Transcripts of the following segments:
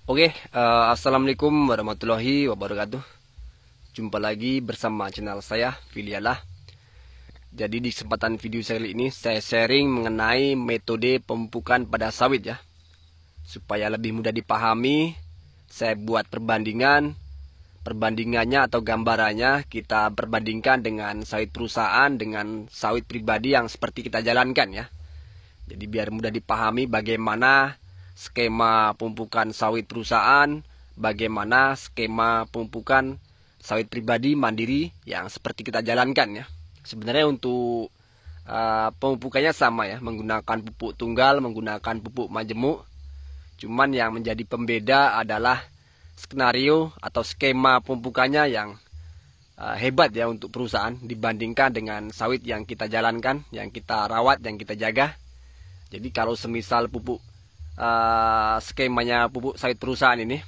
Assalamualaikum warahmatullahi wabarakatuh. Jumpa lagi bersama channel saya, Filialah. Jadi di kesempatan video saya kali ini, saya sharing mengenai metode pemupukan pada sawit ya. Supaya lebih mudah dipahami, saya buat perbandingannya atau gambarannya kita perbandingkan dengan sawit perusahaan dengan sawit pribadi yang seperti kita jalankan ya. Jadi biar mudah dipahami bagaimana skema pemupukan sawit perusahaan, bagaimana skema pemupukan sawit pribadi mandiri yang seperti kita jalankan ya. Sebenarnya untuk pemupukannya sama ya, menggunakan pupuk tunggal, menggunakan pupuk majemuk. Cuman yang menjadi pembeda adalah skenario atau skema pemupukannya yang hebat ya untuk perusahaan dibandingkan dengan sawit yang kita jalankan, yang kita rawat, yang kita jaga. Jadi kalau semisal pupuk skemanya pupuk sawit perusahaan ini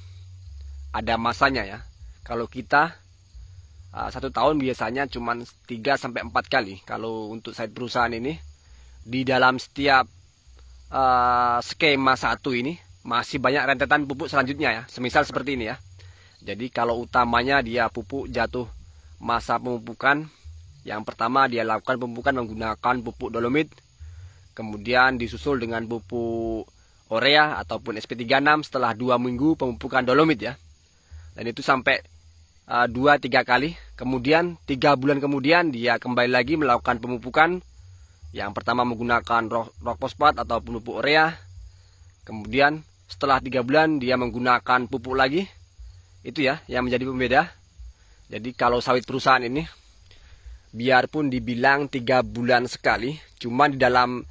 ada masanya ya. Kalau kita 1 tahun biasanya cuma 3-4 kali. Kalau untuk sawit perusahaan ini di dalam setiap skema 1 ini masih banyak rentetan pupuk selanjutnya ya. Semisal seperti ini ya. Jadi kalau utamanya dia pupuk jatuh masa pemupukan, yang pertama dia lakukan pemupukan menggunakan pupuk dolomit, kemudian disusul dengan pupuk urea ataupun SP36 setelah 2 minggu pemupukan dolomit ya. Dan itu sampai 2-3 kali. Kemudian 3 bulan kemudian dia kembali lagi melakukan pemupukan. Yang pertama menggunakan rock fosfat ataupun pupuk urea. Kemudian setelah 3 bulan dia menggunakan pupuk lagi. Itu ya yang menjadi pembeda. Jadi kalau sawit perusahaan ini biarpun dibilang 3 bulan sekali, cuman di dalam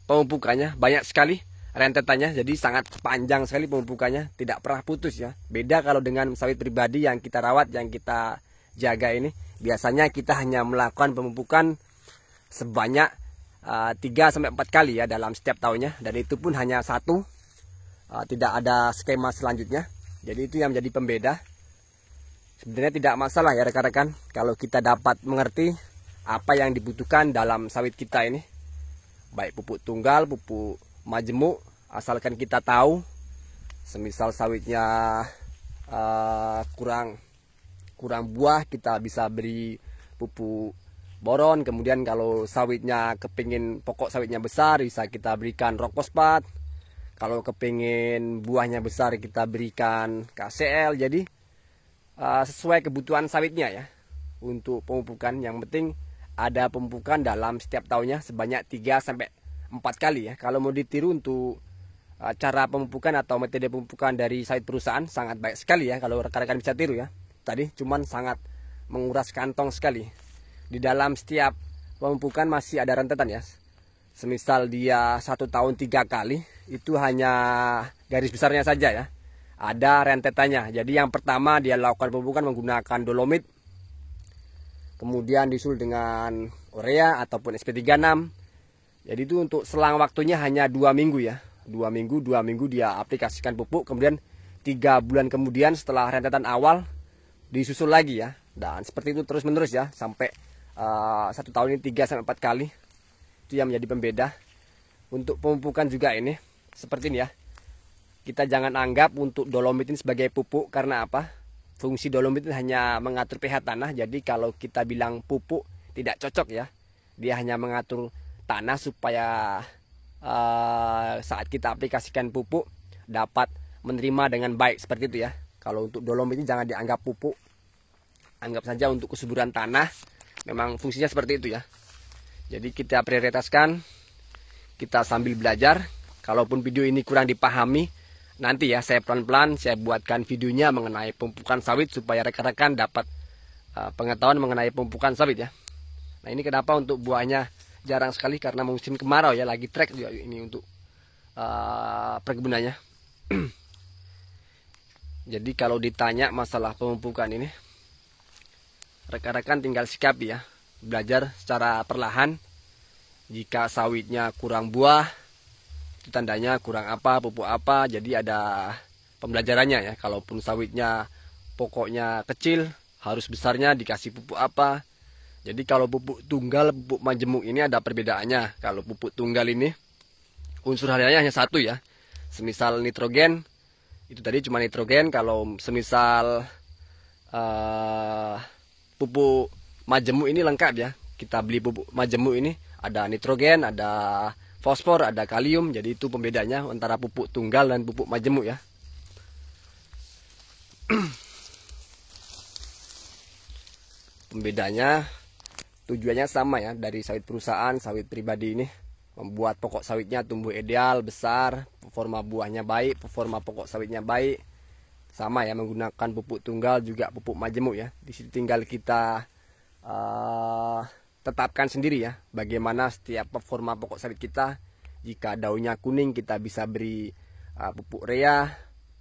pemupukannya banyak sekali rentetannya, jadi sangat panjang sekali pemupukannya, tidak pernah putus ya. Beda kalau dengan sawit pribadi yang kita rawat, yang kita jaga ini, biasanya kita hanya melakukan pemupukan sebanyak 3-4 kali ya dalam setiap tahunnya, dan itu pun hanya satu, tidak ada skema selanjutnya. Jadi itu yang menjadi pembeda. Sebenarnya tidak masalah ya rekan-rekan kalau kita dapat mengerti apa yang dibutuhkan dalam sawit kita ini, baik pupuk tunggal, pupuk majemuk, asalkan kita tahu. Semisal sawitnya kurang buah, kita bisa beri pupuk boron. Kemudian kalau sawitnya kepingin pokok sawitnya besar, bisa kita berikan rock fosfat. Kalau kepingin buahnya besar, kita berikan KCL. Jadi sesuai kebutuhan sawitnya ya. Untuk pemupukan yang penting ada pemupukan dalam setiap tahunnya sebanyak 3-4 kali ya. Kalau mau ditiru untuk cara pemupukan atau metode pemupukan dari sawit perusahaan sangat baik sekali ya. Kalau rekan-rekan bisa tiru ya. Tadi cuman sangat menguras kantong sekali. Di dalam setiap pemupukan masih ada rentetan ya. Semisal dia 1 tahun 3 kali, itu hanya garis besarnya saja ya. Ada rentetannya. Jadi yang pertama dia lakukan pemupukan menggunakan dolomit, kemudian disusul dengan urea ataupun SP36. Jadi itu untuk selang waktunya hanya 2 minggu ya. 2 minggu dia aplikasikan pupuk. Kemudian 3 bulan kemudian setelah rentetan awal disusul lagi ya. Dan seperti itu terus menerus ya. Sampai 1 tahun ini 3-4 kali. Itu yang menjadi pembeda. Untuk pemupukan juga ini seperti ini ya. Kita jangan anggap untuk dolomit ini sebagai pupuk. Karena apa? Fungsi dolomit itu hanya mengatur pH tanah. Jadi kalau kita bilang pupuk tidak cocok ya. Dia hanya mengatur tanah supaya saat kita aplikasikan pupuk dapat menerima dengan baik, seperti itu ya. Kalau untuk dolomit ini jangan dianggap pupuk. Anggap saja untuk kesuburan tanah. Memang fungsinya seperti itu ya. Jadi kita prioritaskan, kita sambil belajar. Kalaupun video ini kurang dipahami, nanti ya saya pelan-pelan saya buatkan videonya mengenai pemupukan sawit supaya rekan-rekan dapat pengetahuan mengenai pemupukan sawit ya. Nah ini kenapa untuk buahnya jarang sekali, karena musim kemarau ya, lagi trek juga ini untuk perkebunannya. Jadi kalau ditanya masalah pemupukan ini, rekan-rekan tinggal sikapi ya, belajar secara perlahan. Jika sawitnya kurang buah, itu tandanya kurang apa, pupuk apa. Jadi ada pembelajarannya ya. Kalaupun sawitnya pokoknya kecil, harus besarnya dikasih pupuk apa. Jadi kalau pupuk tunggal, pupuk majemuk ini ada perbedaannya. Kalau pupuk tunggal ini unsur harianya hanya 1 ya. Semisal nitrogen, Itu tadi cuma nitrogen. Kalau semisal pupuk majemuk ini lengkap ya. Kita beli pupuk majemuk ini ada nitrogen, ada fosfor, ada kalium. Jadi itu pembedanya antara pupuk tunggal dan pupuk majemuk ya. Pembedanya tujuannya sama ya, dari sawit perusahaan, sawit pribadi ini membuat pokok sawitnya tumbuh ideal, besar, performa buahnya baik, performa pokok sawitnya baik. Sama ya, menggunakan pupuk tunggal juga pupuk majemuk ya. Di sini tinggal kita tetapkan sendiri ya, bagaimana setiap performa pokok sawit kita. Jika daunnya kuning kita bisa beri pupuk urea,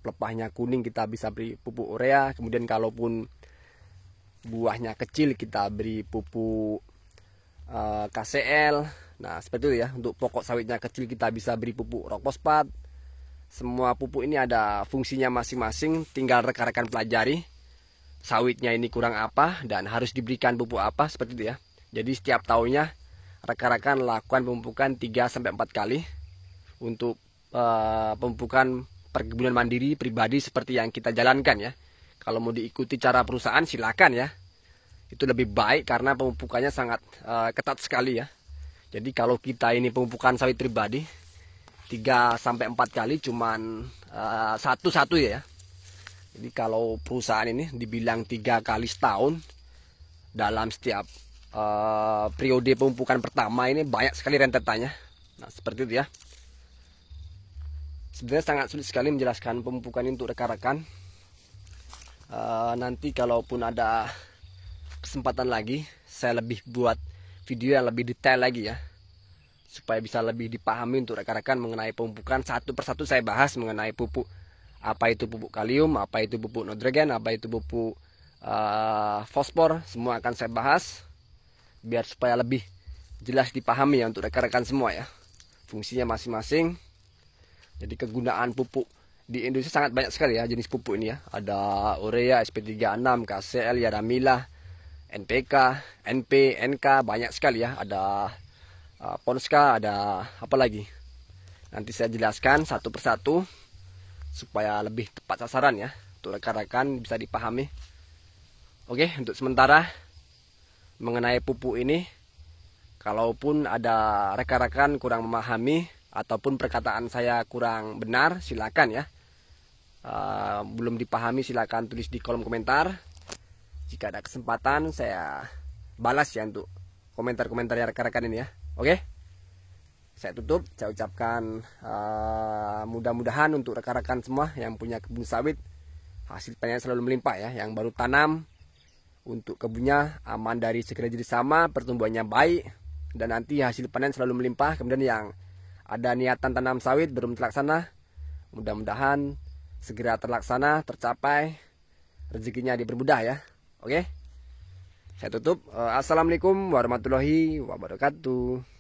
pelepahnya kuning kita bisa beri pupuk urea. Kemudian kalaupun buahnya kecil kita beri pupuk KCL. Nah seperti itu ya. Untuk pokok sawitnya kecil kita bisa beri pupuk rock fosfat. Semua pupuk ini ada fungsinya masing-masing. Tinggal rekan-rekan pelajari sawitnya ini kurang apa dan harus diberikan pupuk apa, seperti itu ya. Jadi setiap tahunnya rekan-rekan lakukan pemupukan 3-4 kali untuk pemupukan perkebunan mandiri pribadi seperti yang kita jalankan ya. Kalau mau diikuti cara perusahaan silakan ya. Itu lebih baik karena pemupukannya sangat ketat sekali ya. Jadi kalau kita ini pemupukan sawit pribadi 3-4 kali cuman satu-satu ya. Jadi kalau perusahaan ini dibilang 3 kali setahun dalam setiap periode pemupukan pertama ini banyak sekali rentetannya. Nah seperti itu ya. Sebenarnya sangat sulit sekali menjelaskan pemupukan ini untuk rekan-rekan. Nanti kalaupun ada kesempatan lagi saya lebih buat video yang lebih detail lagi ya, supaya bisa lebih dipahami untuk rekan-rekan mengenai pemupukan. Satu persatu saya bahas mengenai pupuk, apa itu pupuk kalium, apa itu pupuk nitrogen, apa itu pupuk fosfor. Semua akan saya bahas biar supaya lebih jelas dipahami ya untuk rekan-rekan semua ya, fungsinya masing-masing. Jadi kegunaan pupuk di Indonesia sangat banyak sekali ya jenis pupuk ini ya. Ada urea, SP36, KCL, Yaramila, NPK, NP, NK, banyak sekali ya. Ada Ponska, ada apa lagi. Nanti saya jelaskan satu persatu supaya lebih tepat sasaran ya, untuk rekan-rekan bisa dipahami. Oke, untuk sementara mengenai pupuk ini, kalaupun ada rekan-rekan kurang memahami ataupun perkataan saya kurang benar, silakan ya. Belum dipahami silakan tulis di kolom komentar. Jika ada kesempatan saya balas ya untuk komentar-komentar ya rekan-rekan ini ya. Oke, saya tutup. Saya ucapkan mudah-mudahan untuk rekan-rekan semua yang punya kebun sawit hasil panennya selalu melimpah ya. Yang baru tanam untuk kebunnya aman dari segala jenis hama, pertumbuhannya baik, dan nanti hasil panen selalu melimpah. Kemudian yang ada niatan tanam sawit belum terlaksana, mudah-mudahan segera terlaksana, tercapai, rezekinya dipermudah ya. Oke, saya tutup. Assalamualaikum warahmatullahi wabarakatuh.